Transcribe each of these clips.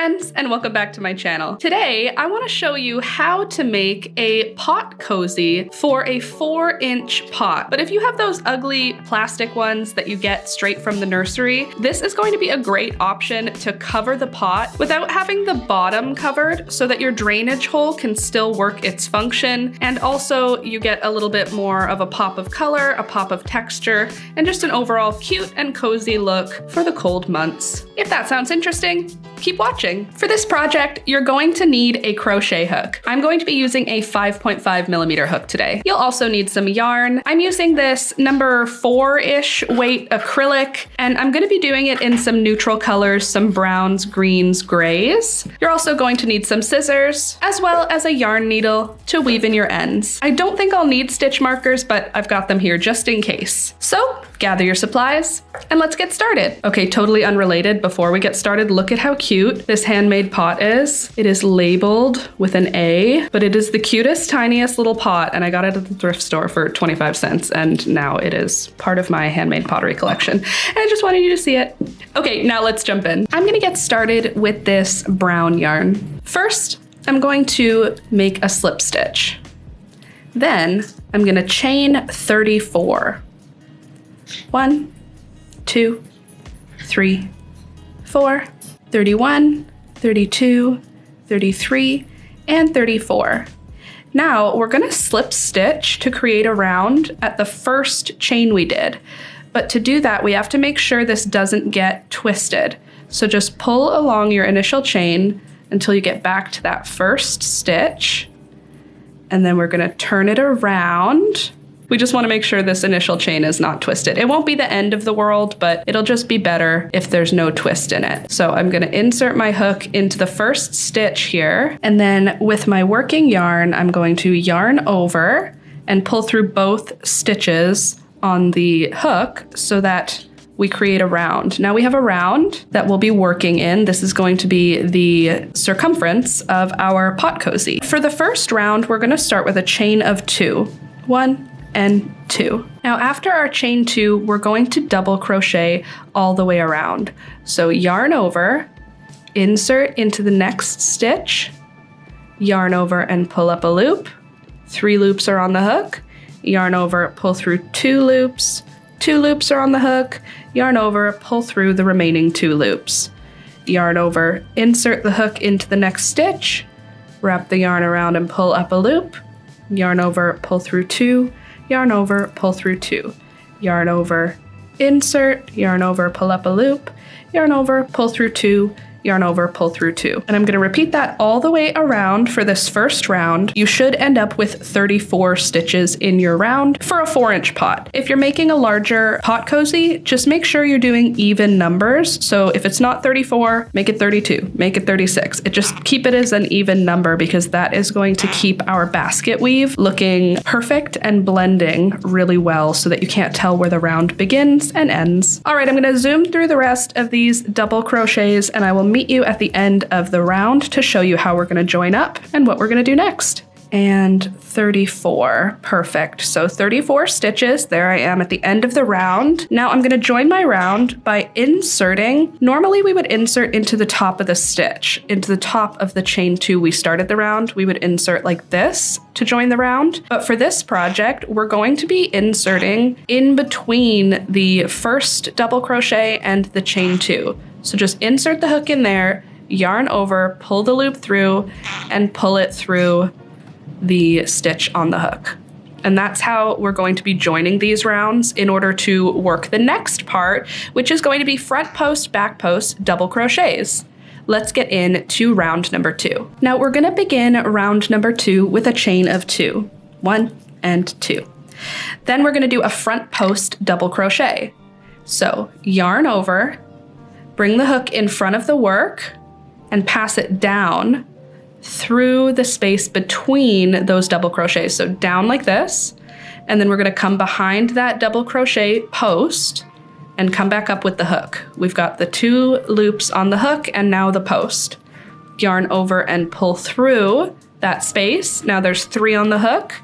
friends, and welcome back to my channel. Today, I want to show you how to make a pot cozy for a 4-inch pot. But if you have those ugly plastic ones that you get straight from the nursery, this is going to be a great option to cover the pot without having the bottom covered so that your drainage hole can still work its function. And also you get a little bit more of a pop of color, a pop of texture, and just an overall cute and cozy look for the cold months. If that sounds interesting, keep watching. For this project, you're going to need a crochet hook. I'm going to be using a 5.5mm hook today. You'll also need some yarn. I'm using this number 4-ish weight acrylic, and I'm going to be doing it in some neutral colors, some browns, greens, grays. You're also going to need some scissors, as well as a yarn needle to weave in your ends. I don't think I'll need stitch markers, but I've got them here just in case. So gather your supplies and let's get started. Okay, totally unrelated. Before we get started, look at how cute this handmade pot is. It is labeled with an A, but it is the cutest, tiniest little pot, and I got it at the thrift store for 25 cents, and now it is part of my handmade pottery collection. And I just wanted you to see it. Okay, now let's jump in. I'm gonna get started with this brown yarn. First, I'm going to make a slip stitch. Then I'm gonna chain 34. 1, 2, 3, 4, 31, 32, 33, and 34. Now we're gonna slip stitch to create a round at the first chain we did. But to do that, we have to make sure this doesn't get twisted. So just pull along your initial chain until you get back to that first stitch. And then we're gonna turn it around. We just want to make sure this initial chain is not twisted. It won't be the end of the world, but it'll just be better if there's no twist in it. So I'm going to insert my hook into the first stitch here. And then with my working yarn, I'm going to yarn over and pull through both stitches on the hook so that we create a round. Now we have a round that we'll be working in. This is going to be the circumference of our pot cozy. For the first round, we're going to start with a chain of 2. 1 and 2. Now after our chain 2, we're going to double crochet all the way around. So yarn over, insert into the next stitch, yarn over and pull up a loop. 3 loops are on the hook, yarn over, pull through 2 loops, 2 loops are on the hook, yarn over, pull through the remaining 2 loops. Yarn over, insert the hook into the next stitch, wrap the yarn around and pull up a loop, yarn over, pull through 2, yarn over, pull through 2, yarn over, insert, yarn over, pull up a loop, yarn over, pull through 2, yarn over, pull through 2. And I'm going to repeat that all the way around for this first round. You should end up with 34 stitches in your round for a 4-inch pot. If you're making a larger pot cozy, just make sure you're doing even numbers. So if it's not 34, make it 32, make it 36. Just keep it as an even number because that is going to keep our basket weave looking perfect and blending really well so that you can't tell where the round begins and ends. All right, I'm going to zoom through the rest of these double crochets and I will meet you at the end of the round to show you how we're going to join up and what we're going to do next. And 34, perfect. So 34 stitches, there I am at the end of the round. Now I'm going to join my round by inserting. Normally we would insert into the top of the stitch, into the top of the chain 2 we started the round. We would insert like this to join the round. But for this project, we're going to be inserting in between the first double crochet and the chain 2. So just insert the hook in there, yarn over, pull the loop through, and pull it through the stitch on the hook. And that's how we're going to be joining these rounds in order to work the next part, which is going to be front post, back post, double crochets. Let's get into round number 2. Now we're going to begin round number 2 with a chain of 2. 1 and 2. Then we're going to do a front post double crochet. So yarn over, bring the hook in front of the work and pass it down through the space between those double crochets. So down like this, and then we're going to come behind that double crochet post and come back up with the hook. We've got the 2 loops on the hook and now the post. Yarn over and pull through that space. Now there's 3 on the hook.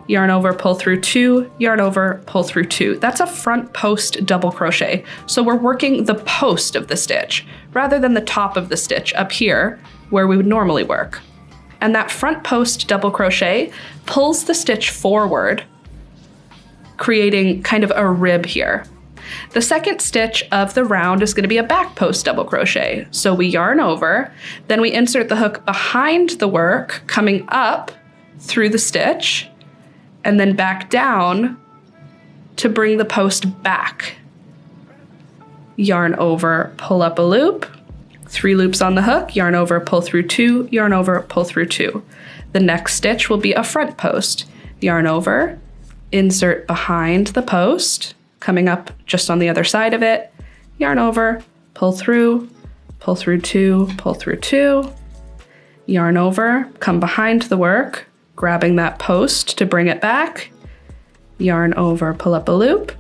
yarn over, pull through 2, yarn over, pull through 2. That's a front post double crochet. So we're working the post of the stitch rather than the top of the stitch up here where we would normally work. And that front post double crochet pulls the stitch forward, creating kind of a rib here. The second stitch of the round is going to be a back post double crochet. So we yarn over, then we insert the hook behind the work, coming up through the stitch, and then back down to bring the post back. Yarn over, pull up a loop, 3 loops on the hook, yarn over, pull through 2, yarn over, pull through 2. The next stitch will be a front post. Yarn over, insert behind the post, coming up just on the other side of it, yarn over, pull through 2, pull through 2, yarn over, come behind the work, grabbing that post to bring it back, yarn over, pull up a loop,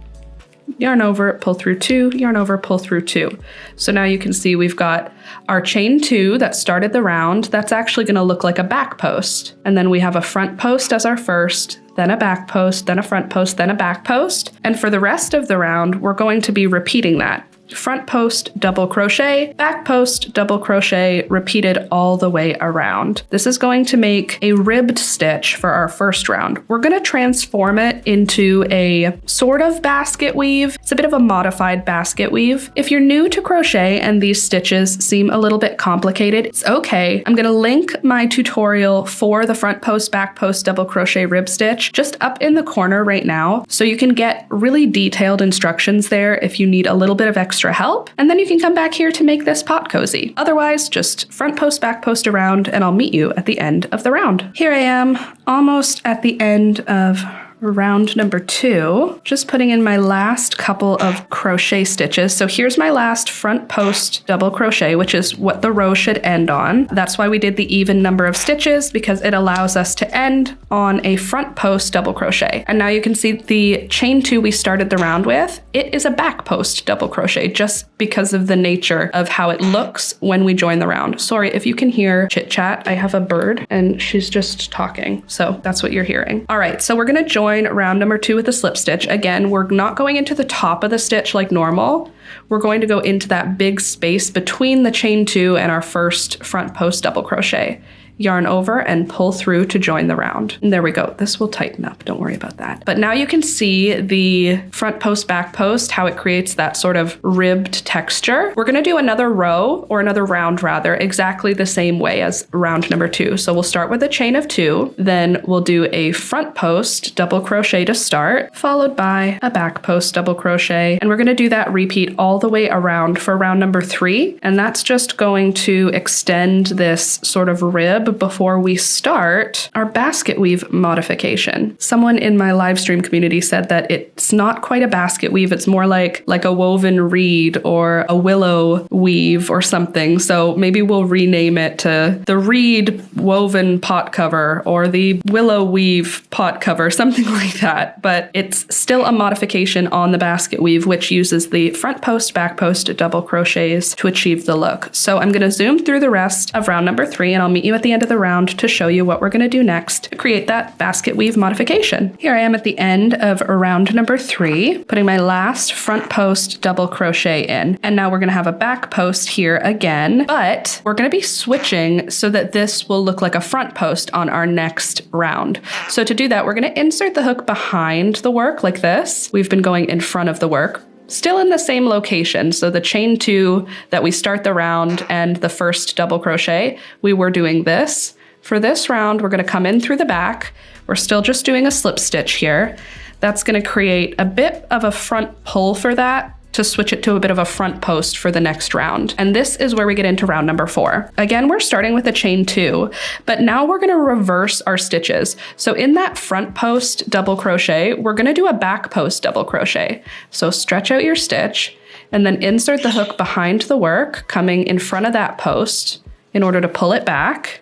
yarn over, pull through 2, yarn over, pull through 2. So now you can see we've got our chain 2 that started the round. That's actually going to look like a back post. And then we have a front post as our first, then a back post, then a front post, then a back post. And for the rest of the round, we're going to be repeating that. Front post, double crochet, back post, double crochet, repeated all the way around. This is going to make a ribbed stitch for our first round. We're going to transform it into a sort of basket weave. It's a bit of a modified basket weave. If you're new to crochet and these stitches seem a little bit complicated, it's okay. I'm going to link my tutorial for the front post, back post, double crochet rib stitch just up in the corner right now. So you can get really detailed instructions there if you need a little bit of extra help, and then you can come back here to make this pot cozy. Otherwise, just front post, back post around, and I'll meet you at the end of the round. Here I am, almost at the end of round number 2, just putting in my last couple of crochet stitches. So here's my last front post double crochet, which is what the row should end on. That's why we did the even number of stitches, because it allows us to end on a front post double crochet. And now you can see the chain 2 we started the round with, it is a back post double crochet just because of the nature of how it looks when we join the round. Sorry if you can hear chit chat. I have a bird and she's just talking. So that's what you're hearing. All right, so we're going to join round number 2 with a slip stitch. Again, we're not going into the top of the stitch like normal. We're going to go into that big space between the chain 2 and our first front post double crochet. Yarn over and pull through to join the round. And there we go. This will tighten up. Don't worry about that. But now you can see the front post, back post, how it creates that sort of ribbed texture. We're going to do another row, or another round rather, exactly the same way as round number 2. So we'll start with a chain of 2, then we'll do a front post double crochet to start, followed by a back post double crochet. And we're going to do that repeat all the way around for round number 3. And that's just going to extend this sort of rib before we start our basket weave modification. Someone in my live stream community said that it's not quite a basket weave, it's more like a woven reed or a willow weave or something. So maybe we'll rename it to the reed woven pot cover or the willow weave pot cover, something like that. But it's still a modification on the basket weave, which uses the front post, back post double crochets to achieve the look. So I'm going to zoom through the rest of round number 3 and I'll meet you at the end of the round to show you what we're going to do next to create that basket weave modification. Here I am at the end of round number 3, putting my last front post double crochet in. And now we're going to have a back post here again, but we're going to be switching so that this will look like a front post on our next round. So to do that, we're going to insert the hook behind the work like this. We've been going in front of the work, still in the same location. So the chain 2 that we start the round and the first double crochet, we were doing this. For this round, we're going to come in through the back. We're still just doing a slip stitch here. That's going to create a bit of a front pull for that to switch it to a bit of a front post for the next round. And this is where we get into round number 4. Again, we're starting with a chain 2, but now we're going to reverse our stitches. So in that front post double crochet, we're going to do a back post double crochet. So stretch out your stitch and then insert the hook behind the work, coming in front of that post in order to pull it back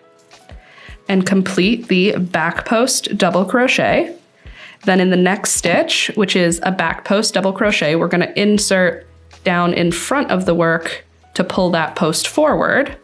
and complete the back post double crochet. Then in the next stitch, which is a back post double crochet, we're going to insert down in front of the work to pull that post forward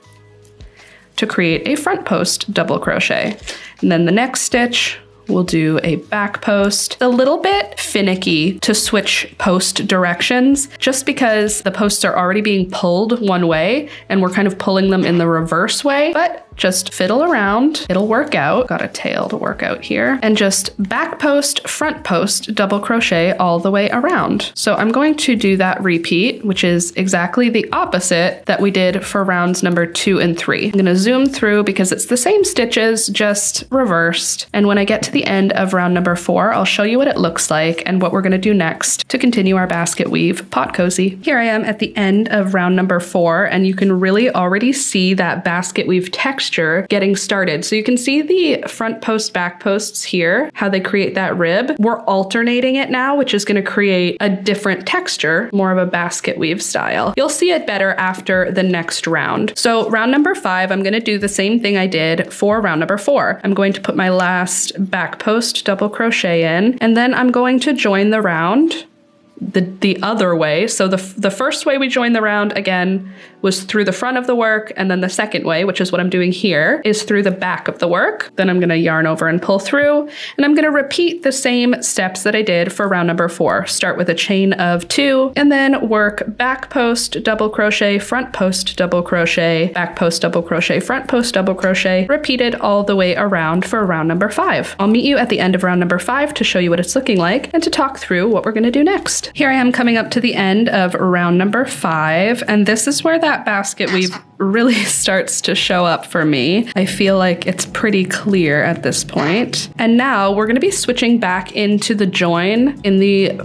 to create a front post double crochet. And then the next stitch we'll do a back post. A little bit finicky to switch post directions just because the posts are already being pulled one way and we're kind of pulling them in the reverse way, but just fiddle around, it'll work out. Got a tail to work out here. And just back post, front post, double crochet all the way around. So I'm going to do that repeat, which is exactly the opposite that we did for rounds number 2 and 3. I'm gonna zoom through because it's the same stitches, just reversed. And when I get to the end of round number 4, I'll show you what it looks like and what we're gonna do next to continue our basket weave pot cozy. Here I am at the end of round number 4, and you can really already see that basket weave texture getting started. So you can see the front post, back posts here, how they create that rib. We're alternating it now, which is going to create a different texture, more of a basket weave style. You'll see it better after the next round. So round number 5, I'm going to do the same thing I did for round number 4. I'm going to put my last back post double crochet in, and then I'm going to join the round the other way. So the first way we joined the round again was through the front of the work, and then the second way, which is what I'm doing here, is through the back of the work. Then I'm going to yarn over and pull through, and I'm going to repeat the same steps that I did for round number 4. Start with a chain of 2 and then work back post double crochet, front post double crochet, back post double crochet, front post double crochet, repeated all the way around for round number 5. I'll meet you at the end of round number 5 to show you what it's looking like and to talk through what we're going to do next. Here I am coming up to the end of round number 5, and this is where that basket weave really starts to show up for me. I feel like it's pretty clear at this point. And now we're going to be switching back into the join in the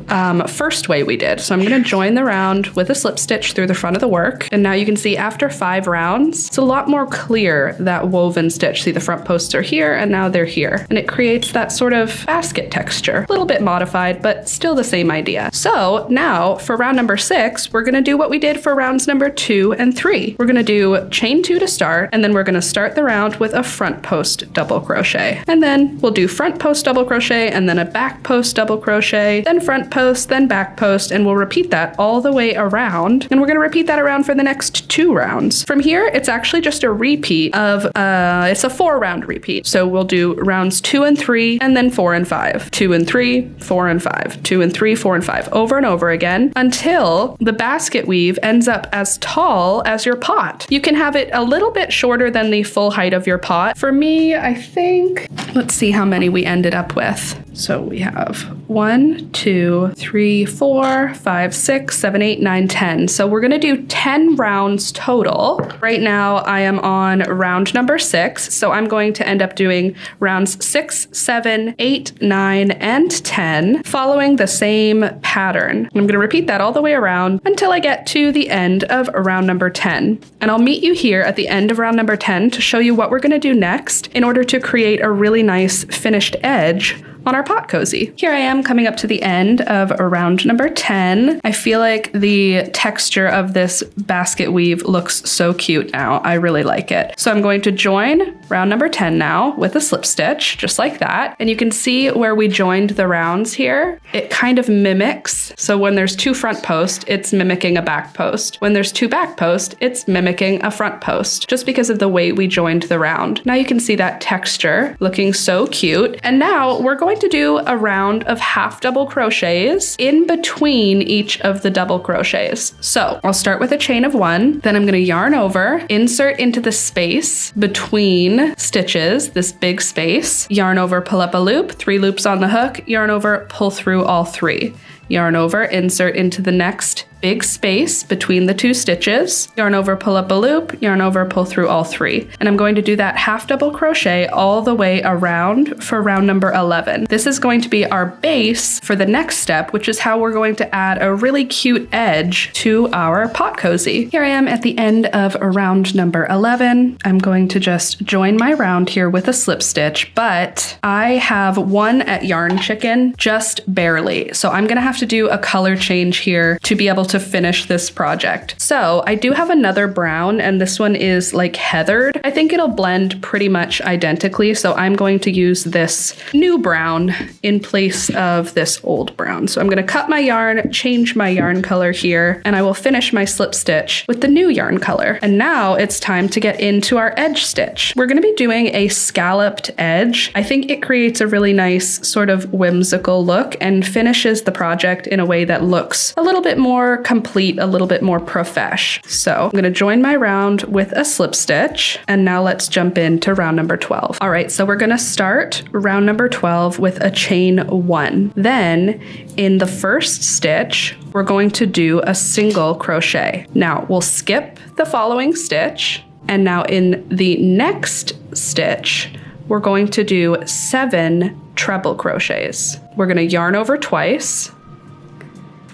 first way we did. So I'm going to join the round with a slip stitch through the front of the work. And now you can see after 5 rounds, it's a lot more clear, that woven stitch. See, the front posts are here and now they're here. And it creates that sort of basket texture. A little bit modified, but still the same idea. So now for round number 6, we're going to do what we did for rounds number 2 and 3. We're going to do chain 2 to start, and then we're going to start the round with a front post double crochet. And then we'll do front post double crochet and then a back post double crochet, then front post, then back post, and we'll repeat that all the way around. And we're going to repeat that around for the next 2 rounds. From here, it's actually just a repeat of, it's a 4-round repeat. So we'll do rounds 2 and 3, and then 4 and 5. 2 and 3, 4 and 5. 2 and 3, 4 and 5. Over and over again until the basket weave ends up as tall as your pot. You can have it a little bit shorter than the full height of your pot. For me, I think, let's see how many we ended up with. So we have 1, 2, 3, 4, 5, 6, 7, 8, 9, 10. So we're gonna do 10 rounds total. Right now I am on round number 6. So I'm going to end up doing rounds 6, 7, 8, 9, and 10, following the same pattern. I'm gonna repeat that all the way around until I get to the end of round number 10. And I'll meet you here at the end of round number 10 to show you what we're gonna do next in order to create a really nice finished edge on our pot cozy. Here I am coming up to the end of round number 10. I feel like the texture of this basket weave looks so cute now. I really like it. So I'm going to join round number 10 now with a slip stitch, just like that. And you can see where we joined the rounds here. It kind of mimics. So when there's 2 front posts, it's mimicking a back post. When there's 2 back posts, it's mimicking a front post, just because of the way we joined the round. Now you can see that texture looking so cute. And now we're going to do a round of half double crochets in between each of the double crochets. So I'll start with a chain of 1, then I'm going to yarn over, insert into the space between stitches, this big space, yarn over, pull up a loop, 3 loops on the hook, yarn over, pull through all 3. Yarn over, insert into the next big space between the 2 stitches, yarn over, pull up a loop, yarn over, pull through all 3. And I'm going to do that half double crochet all the way around for round number 11. This is going to be our base for the next step, which is how we're going to add a really cute edge to our pot cozy. Here I am at the end of round number 11. I'm going to just join my round here with a slip stitch, but I have 1 at yarn chicken, just barely. So I'm gonna have have to do a color change here to be able to finish this project. So I do have another brown, and this one is like heathered. I think it'll blend pretty much identically, so I'm going to use this new brown in place of this old brown. So I'm going to cut my yarn, change my yarn color here, and I will finish my slip stitch with the new yarn color. And now it's time to get into our edge stitch. We're going to be doing a scalloped edge. I think it creates a really nice sort of whimsical look and finishes the project in a way that looks a little bit more complete, a little bit more profesh. So I'm going to join my round with a slip stitch, and now let's jump into round number 12. All right, so we're going to start round number 12 with a chain 1. Then in the first stitch, we're going to do a single crochet. Now we'll skip the following stitch, and now in the next stitch, we're going to do 7 treble crochets. We're going to yarn over twice,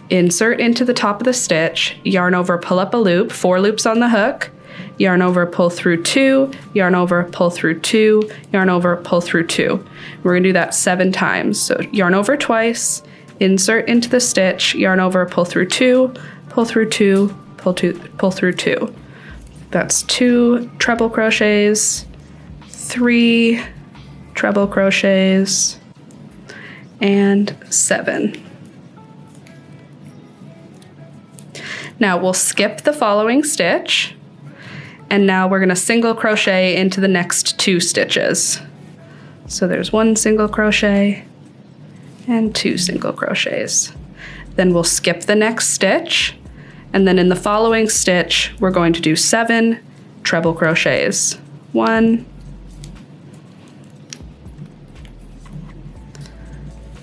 insert into the top of the stitch, yarn over, pull up a loop, 4 loops on the hook, yarn over, pull through 2, yarn over, pull through 2, yarn over, pull through 2. We're going to do that 7 times. So yarn over twice, insert into the stitch, yarn over, pull through 2, pull through 2, pull through 2. That's 2 treble crochets, 3 treble crochets, and 7. Now we'll skip the following stitch, and now we're going to single crochet into the next 2 stitches. So there's 1 single crochet and 2 single crochets. Then we'll skip the next stitch, and then in the following stitch, we're going to do 7 treble crochets. 1,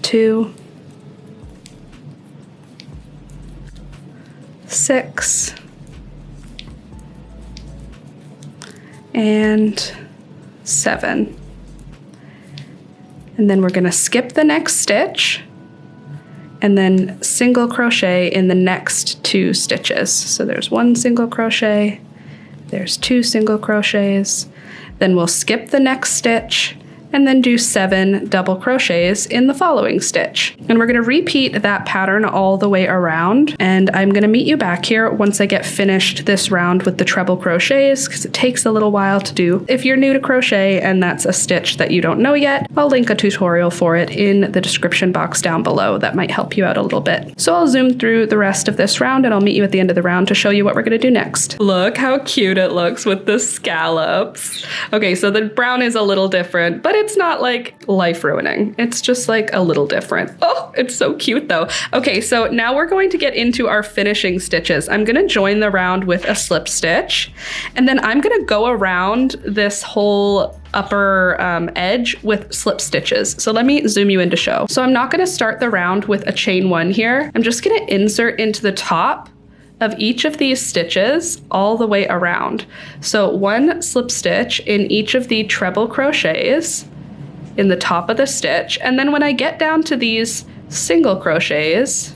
2, 6, and 7. And then we're going to skip the next stitch and then single crochet in the next 2 stitches. So there's 1 single crochet, there's 2 single crochets, then we'll skip the next stitch and then do 7 double crochets in the following stitch. And we're gonna repeat that pattern all the way around, and I'm gonna meet you back here once I get finished this round with the treble crochets, because it takes a little while to do. If you're new to crochet and that's a stitch that you don't know yet, I'll link a tutorial for it in the description box down below. That might help you out a little bit. So I'll zoom through the rest of this round and I'll meet you at the end of the round to show you what we're gonna do next. Look how cute it looks with the scallops. Okay, so the brown is a little different, but it's not like life ruining. It's just like a little different. Oh, it's so cute though. Okay, so now we're going to get into our finishing stitches. I'm gonna join the round with a slip stitch, and then I'm gonna go around this whole upper edge with slip stitches. So let me zoom you in to show. So I'm not gonna start the round with a chain 1 here. I'm just gonna insert into the top of each of these stitches all the way around. So 1 slip stitch in each of the treble crochets in the top of the stitch, and then when I get down to these single crochets,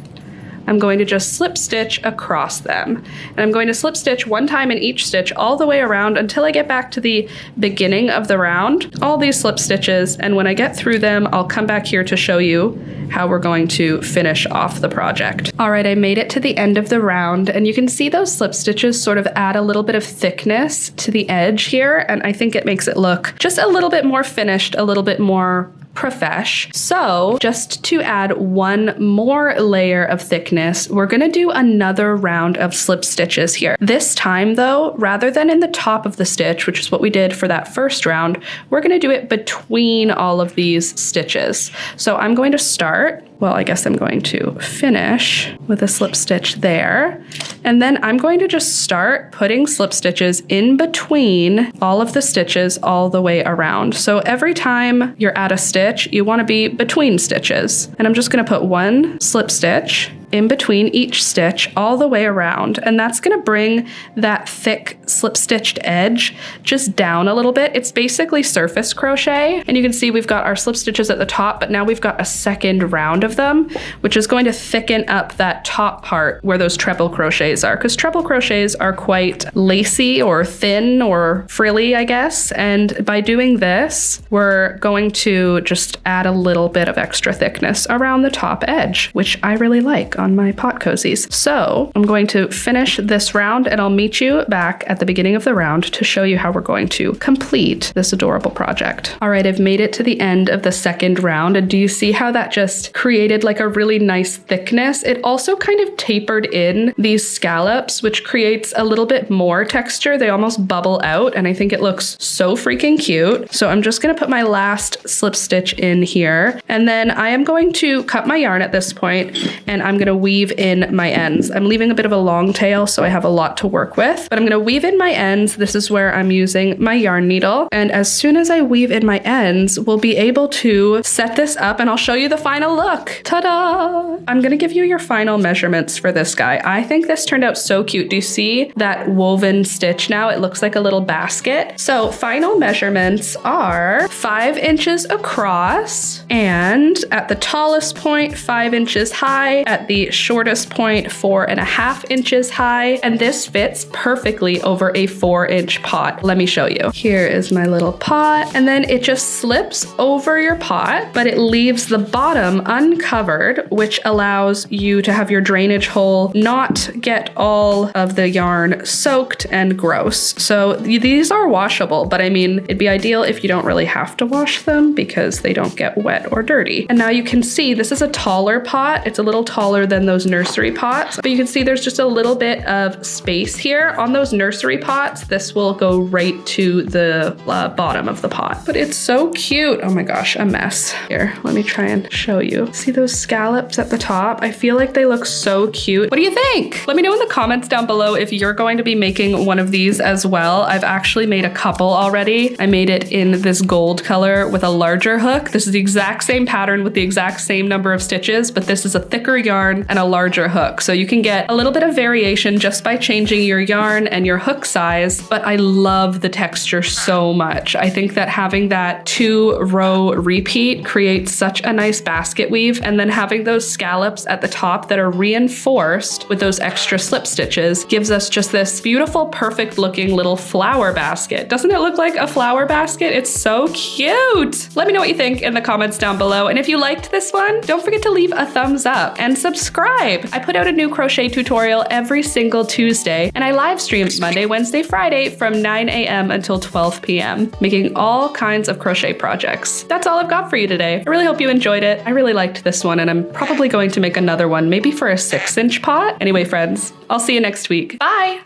I'm going to just slip stitch across them. And I'm going to slip stitch 1 time in each stitch all the way around until I get back to the beginning of the round, all these slip stitches, and when I get through them, I'll come back here to show you how we're going to finish off the project. All right, I made it to the end of the round, and you can see those slip stitches sort of add a little bit of thickness to the edge here, and I think it makes it look just a little bit more finished, a little bit more profesh. So just to add 1 more layer of thickness, we're gonna do another round of slip stitches here. This time though, rather than in the top of the stitch, which is what we did for that first round, we're gonna do it between all of these stitches. So I'm going to start, well, I guess I'm going to finish with a slip stitch there. And then I'm going to just start putting slip stitches in between all of the stitches all the way around. So every time you're at a stitch, you want to be between stitches. And I'm just going to put 1 slip stitch in between each stitch all the way around. And that's gonna bring that thick slip stitched edge just down a little bit. It's basically surface crochet. And you can see we've got our slip stitches at the top, but now we've got a second round of them, which is going to thicken up that top part where those treble crochets are, because treble crochets are quite lacy or thin or frilly, I guess. And by doing this, we're going to just add a little bit of extra thickness around the top edge, which I really like on my pot cozies. So I'm going to finish this round and I'll meet you back at the beginning of the round to show you how we're going to complete this adorable project. All right, I've made it to the end of the second round, and do you see how that just created like a really nice thickness? It also kind of tapered in these scallops, which creates a little bit more texture. They almost bubble out, and I think it looks so freaking cute. So I'm just gonna put my last slip stitch in here, and then I am going to cut my yarn at this point, and I'm gonna weave in my ends. I'm leaving a bit of a long tail, so I have a lot to work with, but I'm gonna weave in my ends. This is where I'm using my yarn needle, and as soon as I weave in my ends, we'll be able to set this up, and I'll show you the final look. Ta-da! I'm gonna give you your final measurements for this guy. I think this turned out so cute. Do you see that woven stitch now? It looks like a little basket. So final measurements are 5 inches across, and at the tallest point, 5 inches high, at the shortest point, 4.5 inches high, and this fits perfectly over a 4-inch pot. Let me show you. Here is my little pot, and then it just slips over your pot, but it leaves the bottom uncovered, which allows you to have your drainage hole not get all of the yarn soaked and gross. So these are washable, but I mean, it'd be ideal if you don't really have to wash them because they don't get wet or dirty. And now you can see this is a taller pot. It's a little taller than those nursery pots, but you can see there's just a little bit of space here. On those nursery pots, this will go right to the bottom of the pot. But it's so cute. Oh my gosh, a mess. Here, let me try and show you. See those scallops at the top? I feel like they look so cute. What do you think? Let me know in the comments down below if you're going to be making one of these as well. I've actually made a couple already. I made it in this gold color with a larger hook. This is the exact same pattern with the exact same number of stitches, but this is a thicker yarn and a larger hook. So you can get a little bit of variation just by changing your yarn and your hook size, but I love the texture so much. I think that having that 2-row repeat creates such a nice basket weave, and then having those scallops at the top that are reinforced with those extra slip stitches gives us just this beautiful, perfect looking little flower basket. Doesn't it look like a flower basket? It's so cute. Let me know what you think in the comments down below. And if you liked this one, don't forget to leave a thumbs up and subscribe. I put out a new crochet tutorial every single Tuesday, and I live stream Monday, Wednesday, Friday from 9 a.m. until 12 p.m., making all kinds of crochet projects. That's all I've got for you today. I really hope you enjoyed it. I really liked this one, and I'm probably going to make another one, maybe for a 6-inch pot. Anyway, friends, I'll see you next week. Bye!